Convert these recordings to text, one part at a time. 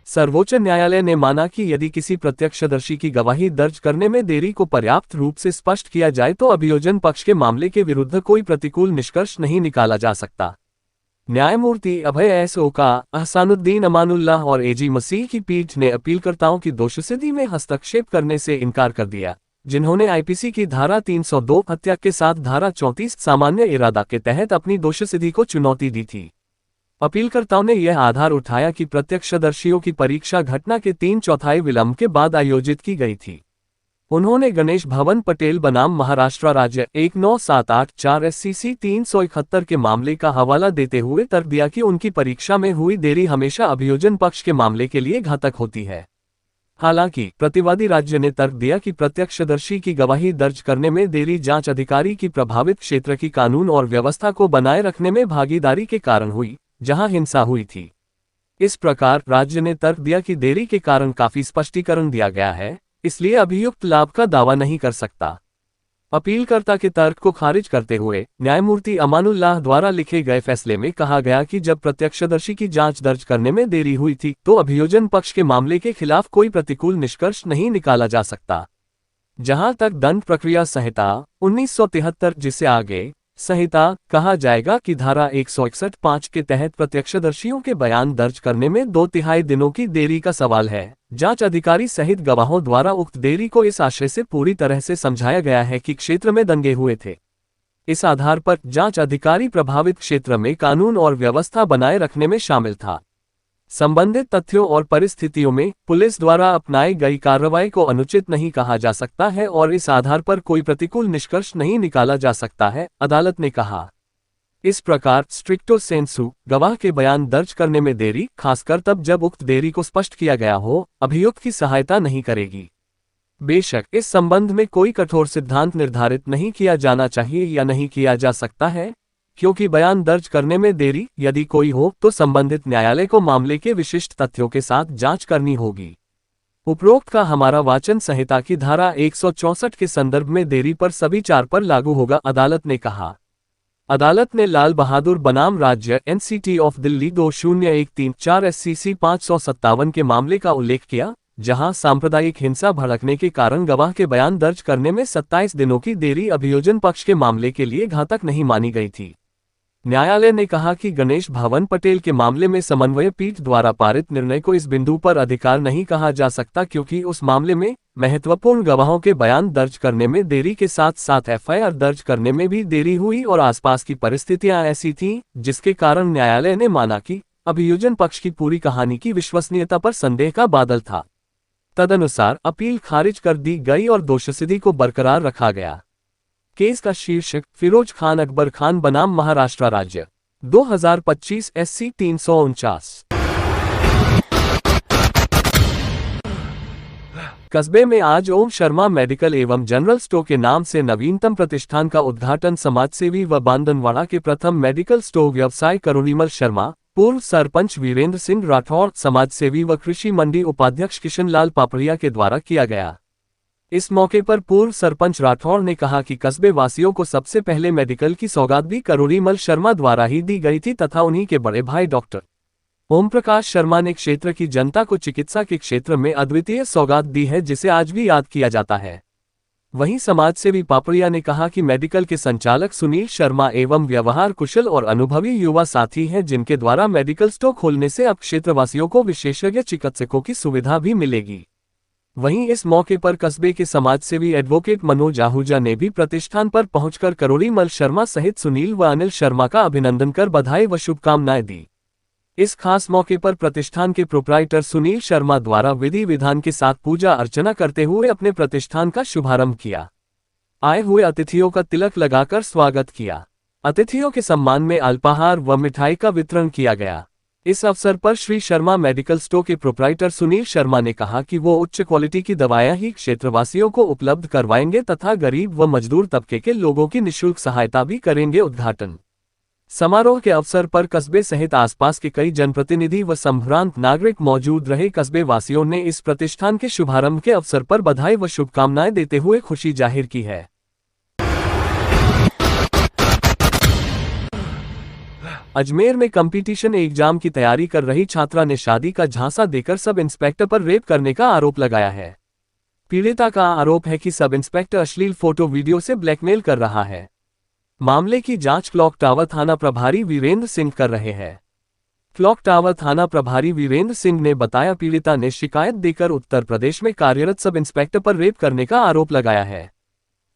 सर्वोच्च न्यायालय ने माना कि यदि किसी प्रत्यक्षदर्शी की गवाही दर्ज करने में देरी को पर्याप्त रूप से स्पष्ट किया जाए तो अभियोजन पक्ष के मामले के विरुद्ध कोई प्रतिकूल निष्कर्ष नहीं निकाला जा सकता। न्यायमूर्ति अभय एस ओका, अहसानुद्दीन अमानुल्लाह और एजी मसीह की पीठ ने अपीलकर्ताओं की दोषसिद्धि में हस्तक्षेप करने से इनकार कर दिया, जिन्होंने आईपीसी की धारा 302 हत्या के साथ धारा 34 सामान्य इरादा के तहत अपनी दोषसिद्धि को चुनौती दी थी। अपीलकर्ताओं ने यह आधार उठाया कि प्रत्यक्षदर्शियों की परीक्षा घटना के 3/4 विलंब के बाद आयोजित की गई थी। उन्होंने गणेश भवन पटेल बनाम महाराष्ट्र राज्य 19784 SCC 371 के मामले का हवाला देते हुए तर्क दिया कि उनकी परीक्षा में हुई देरी हमेशा अभियोजन पक्ष के मामले के लिए घातक होती है। हालांकि प्रतिवादी राज्य ने तर्क दिया कि प्रत्यक्षदर्शी की गवाही दर्ज करने में देरी जांच अधिकारी की प्रभावित क्षेत्र की कानून और व्यवस्था को बनाए रखने में भागीदारी के कारण हुई, जहां हिंसा हुई थी। इस प्रकार राज्य ने तर्क दिया कि देरी के कारण काफी स्पष्टीकरण दिया गया है, इसलिए अभियुक्त लाभ का दावा नहीं कर सकता। अपीलकर्ता के तर्क को खारिज करते हुए न्यायमूर्ति अमानुल्लाह द्वारा लिखे गए फैसले में कहा गया कि जब प्रत्यक्षदर्शी की जांच दर्ज करने में देरी हुई थी तो अभियोजन पक्ष के मामले के खिलाफ कोई प्रतिकूल निष्कर्ष नहीं निकाला जा सकता। जहां तक दंड प्रक्रिया संहिता 1973, जिसे आगे संहिता कहा जाएगा, की धारा 161(5) के तहत प्रत्यक्षदर्शियों के बयान दर्ज करने में 2/3 दिनों की देरी का सवाल है, जांच अधिकारी सहित गवाहों द्वारा उक्त देरी को इस आशय से पूरी तरह से समझाया गया है कि क्षेत्र में दंगे हुए थे। इस आधार पर जांच अधिकारी प्रभावित क्षेत्र में कानून और व्यवस्था बनाए रखने में शामिल था। संबंधित तथ्यों और परिस्थितियों में पुलिस द्वारा अपनाई गई कार्रवाई को अनुचित नहीं कहा जा सकता है और इस आधार पर कोई प्रतिकूल निष्कर्ष नहीं निकाला जा सकता है, अदालत ने कहा। इस प्रकार स्ट्रिक्टो सेंसु गवाह के बयान दर्ज करने में देरी, खासकर तब जब उक्त देरी को स्पष्ट किया गया हो, अभियुक्त की सहायता नहीं करेगी। बेशक इस संबंध में कोई कठोर सिद्धांत निर्धारित नहीं किया जाना चाहिए या नहीं किया जा सकता है, क्योंकि बयान दर्ज करने में देरी यदि कोई हो तो संबंधित न्यायालय को मामले के विशिष्ट तथ्यों के साथ जांच करनी होगी। उपरोक्त का हमारा वाचन संहिता की धारा 164 के संदर्भ में देरी पर सभी 4 पर लागू होगा, अदालत ने कहा। अदालत ने लाल बहादुर बनाम राज्य NCT ऑफ दिल्ली 20134 SCC 557 के मामले का उल्लेख किया, जहां सांप्रदायिक हिंसा भड़कने के कारण गवाह के बयान दर्ज करने में 27 दिनों की देरी अभियोजन पक्ष के मामले के लिए घातक नहीं मानी गई थी। न्यायालय ने कहा कि गणेश भवन पटेल के मामले में समन्वय पीठ द्वारा पारित निर्णय को इस बिंदु पर अधिकार नहीं कहा जा सकता, क्योंकि उस मामले में महत्वपूर्ण गवाहों के बयान दर्ज करने में देरी के साथ साथ FIR दर्ज करने में भी देरी हुई और आसपास की परिस्थितियां ऐसी थीं जिसके कारण न्यायालय ने माना कि अभियोजन पक्ष की पूरी कहानी की विश्वसनीयता पर संदेह का बादल था। तदनुसार अपील खारिज कर दी गई और दोषसिद्धि को बरकरार रखा गया। केस का शीर्षक फिरोज खान अकबर खान बनाम महाराष्ट्र राज्य 2025 SC 349। कस्बे में आज ओम शर्मा मेडिकल एवं जनरल स्टोर के नाम से नवीनतम प्रतिष्ठान का उद्घाटन समाजसेवी व बांदनवाड़ा के प्रथम मेडिकल स्टोर व्यवसाय करुणीमल शर्मा, पूर्व सरपंच वीरेंद्र सिंह राठौड़, समाजसेवी व कृषि मंडी उपाध्यक्ष किशनलाल पापड़िया के द्वारा किया गया। इस मौके पर पूर्व सरपंच राठौड़ ने कहा कि कस्बे वासियों को सबसे पहले मेडिकल की सौगात भी करुणीमल शर्मा द्वारा ही दी गई थी तथा उन्हीं के बड़े भाई डॉक्टर ओम प्रकाश शर्मा ने क्षेत्र की जनता को चिकित्सा के क्षेत्र में अद्वितीय सौगात दी है, जिसे आज भी याद किया जाता है। वहीं समाजसेवी पापड़िया ने कहा कि मेडिकल के संचालक सुनील शर्मा एवं व्यवहार कुशल और अनुभवी युवा साथी हैं, जिनके द्वारा मेडिकल स्टोर खोलने से अब क्षेत्रवासियों को विशेषज्ञ चिकित्सकों की सुविधा भी मिलेगी। वहीं इस मौके पर कस्बे के समाजसेवी एडवोकेट मनोज आहूजा ने भी प्रतिष्ठान पर पहुंचकर करुणीमल शर्मा सहित सुनील व अनिल शर्मा का अभिनंदन कर बधाई व शुभकामनाएं दी। इस खास मौके पर प्रतिष्ठान के प्रोप्राइटर सुनील शर्मा द्वारा विधि विधान के साथ पूजा अर्चना करते हुए अपने प्रतिष्ठान का शुभारंभ किया। आए हुए अतिथियों का तिलक लगाकर स्वागत किया। अतिथियों के सम्मान में अल्पाहार व मिठाई का वितरण किया गया। इस अवसर पर श्री शर्मा मेडिकल स्टोर के प्रोप्राइटर सुनील शर्मा ने कहा कि वो उच्च क्वालिटी की दवाएं ही क्षेत्रवासियों को उपलब्ध करवाएंगे तथा गरीब व मजदूर तबके के लोगों की निःशुल्क सहायता भी करेंगे। उद्घाटन समारोह के अवसर पर कस्बे सहित आसपास के कई जनप्रतिनिधि व संभ्रांत नागरिक मौजूद रहे। कस्बे वासियों ने इस प्रतिष्ठान के शुभारंभ के अवसर पर बधाई व शुभकामनाएं देते हुए खुशी जाहिर की है। अजमेर में कंपटीशन एग्जाम की तैयारी कर रही छात्रा ने शादी का झांसा देकर सब इंस्पेक्टर पर रेप करने का आरोप लगाया है। पीड़िता का आरोप है कि सब इंस्पेक्टर अश्लील फोटो वीडियो से ब्लैकमेल कर रहा है। मामले की जांच क्लॉक टावर थाना प्रभारी वीरेंद्र सिंह कर रहे हैं। क्लॉक टावर थाना प्रभारी वीरेंद्र सिंह ने बताया, पीड़िता ने शिकायत देकर उत्तर प्रदेश में कार्यरत सब इंस्पेक्टर पर रेप करने का आरोप लगाया है।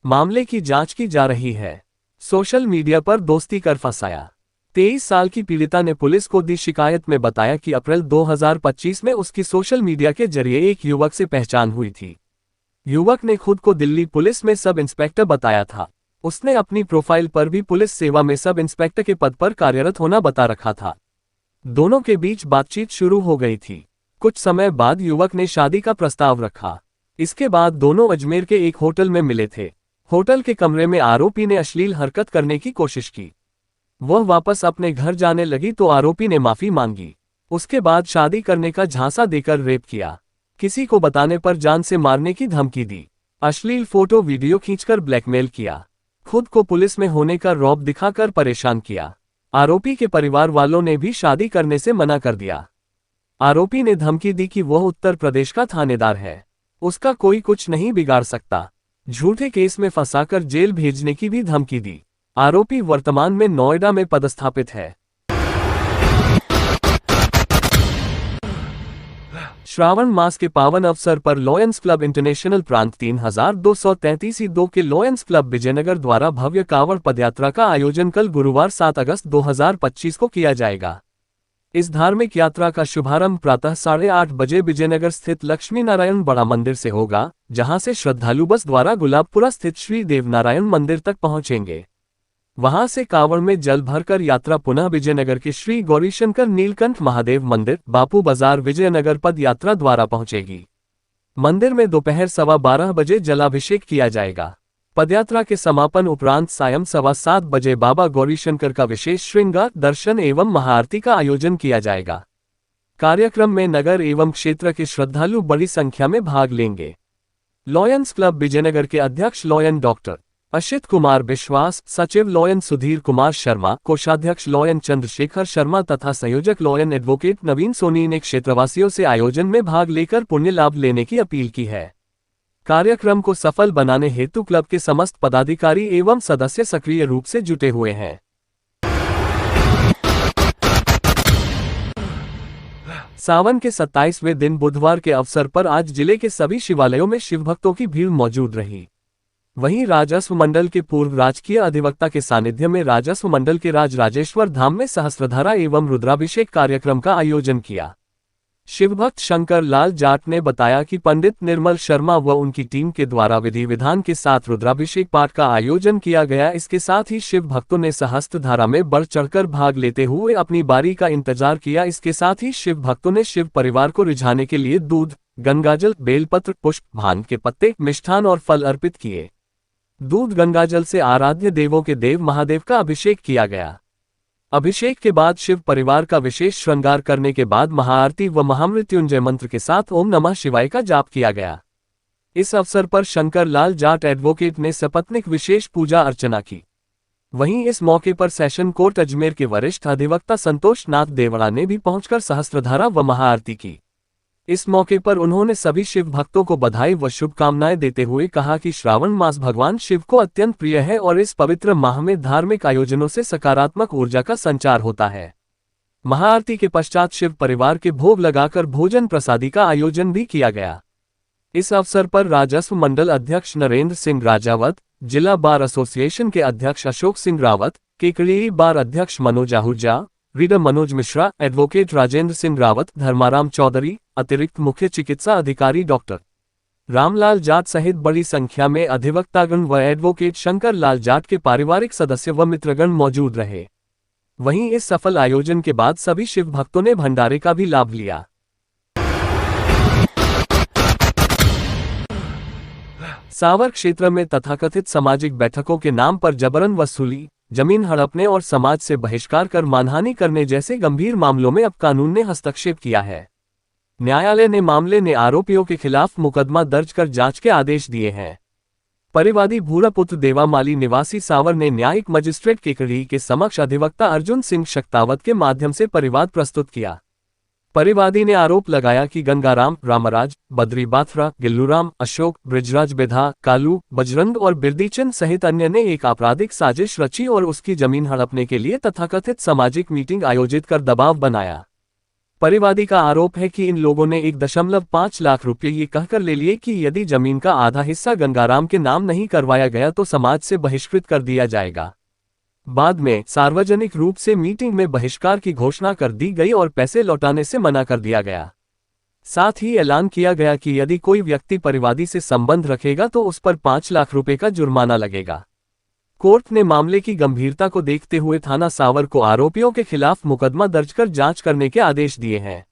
मामले की जांच की जा रही है। सोशल मीडिया पर दोस्ती कर फंसाया। 23 साल की पीड़िता ने पुलिस को दी शिकायत में बताया कि अप्रैल 2025 में उसकी सोशल मीडिया के जरिए एक युवक से पहचान हुई थी। युवक ने खुद को दिल्ली पुलिस में सब इंस्पेक्टर बताया था। उसने अपनी प्रोफाइल पर भी पुलिस सेवा में सब इंस्पेक्टर के पद पर कार्यरत होना बता रखा था। दोनों के बीच बातचीत शुरू हो गई थी। कुछ समय बाद युवक ने शादी का प्रस्ताव रखा। इसके बाद दोनों अजमेर के एक होटल में मिले थे। होटल के कमरे में आरोपी ने अश्लील हरकत करने की कोशिश की। वह वापस अपने घर जाने लगी तो आरोपी ने माफी मांगी। उसके बाद शादी करने का झांसा देकर रेप किया। किसी को बताने पर जान से मारने की धमकी दी। अश्लील फोटो वीडियो खींचकर ब्लैकमेल किया। खुद को पुलिस में होने का रौब दिखाकर परेशान किया। आरोपी के परिवार वालों ने भी शादी करने से मना कर दिया। आरोपी ने धमकी दी कि वह उत्तर प्रदेश का थानेदार है, उसका कोई कुछ नहीं बिगाड़ सकता। झूठे केस में फंसाकर जेल भेजने की भी धमकी दी। आरोपी वर्तमान में नोएडा में पदस्थापित है। श्रावण मास के पावन अवसर पर लॉयंस क्लब इंटरनेशनल प्रांत 3233-2 के लॉयंस क्लब विजयनगर द्वारा भव्य कांवड़ पदयात्रा का आयोजन कल गुरुवार 7 अगस्त 2025 को किया जाएगा। इस धार्मिक यात्रा का शुभारंभ प्रातः 8:30 बजे विजयनगर स्थित लक्ष्मी नारायण बड़ा मंदिर से होगा, जहां से श्रद्धालु बस द्वारा गुलाबपुरा स्थित श्री देवनारायण मंदिर तक पहुंचेंगे। वहां से कांवड़ में जल भरकर यात्रा पुनः विजयनगर के श्री गौरीशंकर नीलकंठ महादेव मंदिर, बापू बाजार विजयनगर पद यात्रा द्वारा पहुंचेगी। मंदिर में दोपहर 12:15 बजे जलाभिषेक किया जाएगा। पदयात्रा के समापन उपरांत सायं 7:15 बजे बाबा गौरीशंकर का विशेष श्रृंगार दर्शन एवं महाआरती का आयोजन किया जाएगा। कार्यक्रम में नगर एवं क्षेत्र के श्रद्धालु बड़ी संख्या में भाग लेंगे। लॉयंस क्लब विजयनगर के अध्यक्ष लॉयन डॉक्टर अशित कुमार विश्वास, सचिव लॉयन सुधीर कुमार शर्मा, कोषाध्यक्ष लॉयन चंद्रशेखर शर्मा तथा संयोजक लॉयन एडवोकेट नवीन सोनी ने क्षेत्रवासियों से आयोजन में भाग लेकर पुण्य लाभ लेने की अपील की है। कार्यक्रम को सफल बनाने हेतु क्लब के समस्त पदाधिकारी एवं सदस्य सक्रिय रूप से जुटे हुए हैं। सावन के 27वें दिन बुधवार के अवसर पर आज जिले के सभी शिवालयों में शिवभक्तों की भीड़ मौजूद रही। वहीं राजस्व मंडल के पूर्व राजकीय अधिवक्ता के सानिध्य में राजस्व मंडल के राजराजेश्वर धाम में सहस्त्रधारा एवं रुद्राभिषेक कार्यक्रम का आयोजन किया। शिवभक्त शंकर लाल जाट ने बताया कि पंडित निर्मल शर्मा व उनकी टीम के द्वारा विधि विधान के साथ रुद्राभिषेक पाठ का आयोजन किया गया। इसके साथ ही शिव भक्तों ने सहस्त्रधारा में बढ़ चढ़कर भाग लेते हुए अपनी बारी का इंतजार किया। इसके साथ ही शिव भक्तों ने शिव परिवार को रिझाने के लिए दूध, गंगाजल, बेलपत्र, पुष्प, भांग के पत्ते, मिष्ठान और फल अर्पित किए। दूध गंगाजल से आराध्य देवों के देव महादेव का अभिषेक किया गया। अभिषेक के बाद शिव परिवार का विशेष श्रृंगार करने के बाद महाआरती व महामृत्युंजय मंत्र के साथ ओम नमः शिवाय का जाप किया गया। इस अवसर पर शंकर लाल जाट एडवोकेट ने सपत्निक विशेष पूजा अर्चना की। वहीं इस मौके पर सेशन कोर्ट अजमेर के वरिष्ठ अधिवक्ता संतोष नाथ देवड़ा ने भी पहुंचकर सहस्त्रधारा व महाआरती की। इस मौके पर उन्होंने सभी शिव भक्तों को बधाई व शुभकामनाएं देते हुए कहा कि श्रावण मास भगवान शिव को अत्यंत प्रिय है और इस पवित्र माह में धार्मिक आयोजनों से सकारात्मक ऊर्जा का संचार होता है। महाआरती के पश्चात शिव परिवार के भोग लगाकर भोजन प्रसादी का आयोजन भी किया गया। इस अवसर पर राजस्व मंडल अध्यक्ष नरेंद्र सिंह राजावत, जिला बार एसोसिएशन के अध्यक्ष अशोक सिंह रावत, केकड़ी बार अध्यक्ष मनोज आहूजा, रीडर मनोज मिश्रा, एडवोकेट राजेंद्र सिंह रावत, धर्माराम चौधरी, अतिरिक्त मुख्य चिकित्सा अधिकारी डॉक्टर रामलाल जाट सहित बड़ी संख्या में अधिवक्तागण व एडवोकेट शंकर लाल जाट के पारिवारिक सदस्य व मित्रगण मौजूद रहे। वहीं इस सफल आयोजन के बाद सभी शिव भक्तों ने भंडारे का भी लाभ लिया। सावर क्षेत्र में तथाकथित सामाजिक बैठकों के नाम पर जबरन वसूली, जमीन हड़पने और समाज से बहिष्कार कर मानहानि करने जैसे गंभीर मामलों में अब कानून ने हस्तक्षेप किया है। न्यायालय ने मामले में आरोपियों के खिलाफ मुकदमा दर्ज कर जांच के आदेश दिए हैं। परिवादी भूरापुत्र देवामाली निवासी सावर ने न्यायिक मजिस्ट्रेट केकड़ी के समक्ष अधिवक्ता अर्जुन सिंह शक्तावत के माध्यम से परिवाद प्रस्तुत किया। परिवादी ने आरोप लगाया कि गंगाराम, रामराज, बद्री बाथरा, गिल्लूराम, अशोक, बृजराज बेधा, कालू, बजरंग और बिरदीचंद सहित अन्य ने एक आपराधिक साजिश रची और उसकी जमीन हड़पने के लिए तथाकथित सामाजिक मीटिंग आयोजित कर दबाव बनाया। परिवादी का आरोप है कि इन लोगों ने 1.5 लाख रुपये ये कहकर ले लिए कि यदि जमीन का आधा हिस्सा गंगाराम के नाम नहीं करवाया गया तो समाज से बहिष्कृत कर दिया जाएगा। बाद में सार्वजनिक रूप से मीटिंग में बहिष्कार की घोषणा कर दी गई और पैसे लौटाने से मना कर दिया गया। साथ ही ऐलान किया गया कि यदि कोई व्यक्ति परिवादी से संबंध रखेगा तो उस पर 5 लाख रुपए का जुर्माना लगेगा। कोर्ट ने मामले की गंभीरता को देखते हुए थाना सावर को आरोपियों के खिलाफ मुकदमा दर्ज कर जांच करने के आदेश दिए हैं।